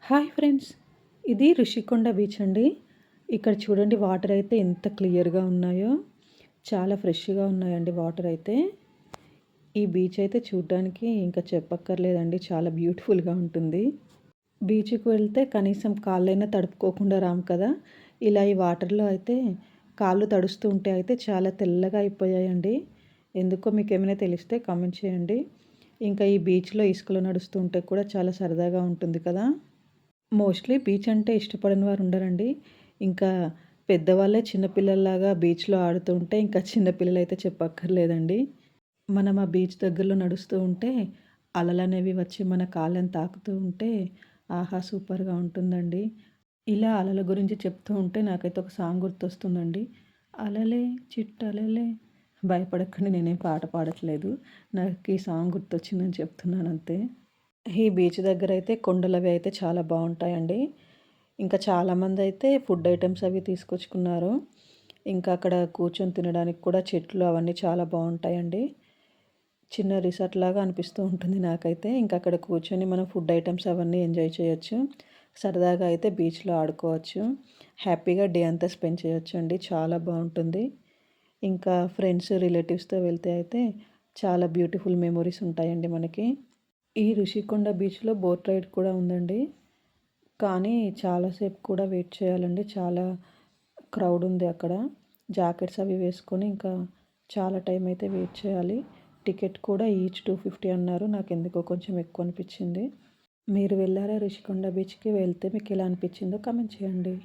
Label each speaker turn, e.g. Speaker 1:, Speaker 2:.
Speaker 1: Hi friends! ఇది Rishikonda beach అండి. ఇక్కడ చూడండి వాటర్ అయితే ఎంత క్లియర్‌గా ఉన్నాయో. చాలా ఫ్రెష్‌గా ఉన్నాయండి వాటర్ అయితే. ఈ బీచ్ అయితే చూడ్డానికి ఇంకా చెప్పక్కర్లేదండి. చాలా బ్యూటిఫుల్‌గా ఉంటుంది. బీచ్‌కి వెళ్తే కనీసం కాళ్ళైనా తడుపుకోకుండా రాము కదా! ఇలా ఈ వాటర్‌లో అయితే కాళ్ళు తడుస్తూ ఉంటే అయితే చాలా తెల్లగా అయిపోయాయండి. ఎందుకో మీకేమైనా తెలిస్తే కామెంట్ చేయండి. ఇంకా ఈ బీచ్‌లో ఇసుకలో నడుస్తూ ఉంటే కూడా చాలా సరదాగా ఉంటుంది కదా! మోస్ట్‌లీ బీచ్ అంటే ఇష్టపడని వారు ఉండరండి. ఇంకా పెద్దవాళ్ళే చిన్న పిల్లల్లాగా బీచ్‌లో ఆడుతూ ఉంటే ఇంకా చిన్న పిల్లలైతే చెప్పక్కర్లేదండి. మనం ఆ బీచ్ దగ్గరలో నడుస్తూ ఉంటే అలలనేవి వచ్చి మన కాళ్ళని తాకుతూ ఉంటే ఆహా! సూపర్‌గా ఉంటుందండి. ఇలా అలల గురించి చెప్తూ ఉంటే నాకైతే ఒక సాంగ్ గుర్తొస్తుందండి. అలలే చిట్టలలే భయపడకండి, నేనేం పాట పాడట్లేదు. నాకు ఈ సాంగ్ గుర్తొచ్చిందని చెప్తున్నానంతే. ఈ బీచ్ దగ్గరైతే కొండలవి అయితే చాలా బావుంటాయండి. ఇంకా చాలామందయితే ఫుడ్ ఐటెమ్స్ అవి తీసుకొచ్చుకున్నారు. ఇంకా అక్కడ కూర్చొని తినడానికి కూడా చెట్లు అవన్నీ చాలా బావుంటాయండి. చిన్న రిసార్ట్ లాగా అనిపిస్తూ ఉంటుంది నాకైతే. ఇంకా అక్కడ కూర్చొని మనం ఫుడ్ ఐటెమ్స్ అవన్నీ ఎంజాయ్ చేయొచ్చు. సరదాగా అయితే బీచ్‌లో ఆడుకోవచ్చు. హ్యాపీగా డే అంతా స్పెండ్ చేయొచ్చండి. చాలా బావుంటుంది. ఇంకా ఫ్రెండ్స్, రిలేటివ్స్‌తో వెళ్తే అయితే చాలా బ్యూటిఫుల్ మెమోరీస్ ఉంటాయండి మనకి. ఈ ఋషికొండ బీచ్‌లో బోట్ రైడ్ కూడా ఉందండి. కానీ చాలా సేపు కూడా వెయిట్ చేయాలండి. చాలా క్రౌడ్ ఉంది అక్కడ. జాకెట్స్ అవి వేసుకొని ఇంకా చాలా టైం అయితే వెయిట్ చేయాలి. టికెట్ కూడా ఈచ్ 250 అన్నారు. నాకెందుకో కొంచెం ఎక్కువ అనిపించింది. మీరు వెళ్లారా ఋషికొండ బీచ్‌కి? వెళ్తే మీకు ఎలా అనిపించిందో కామెంట్ చేయండి.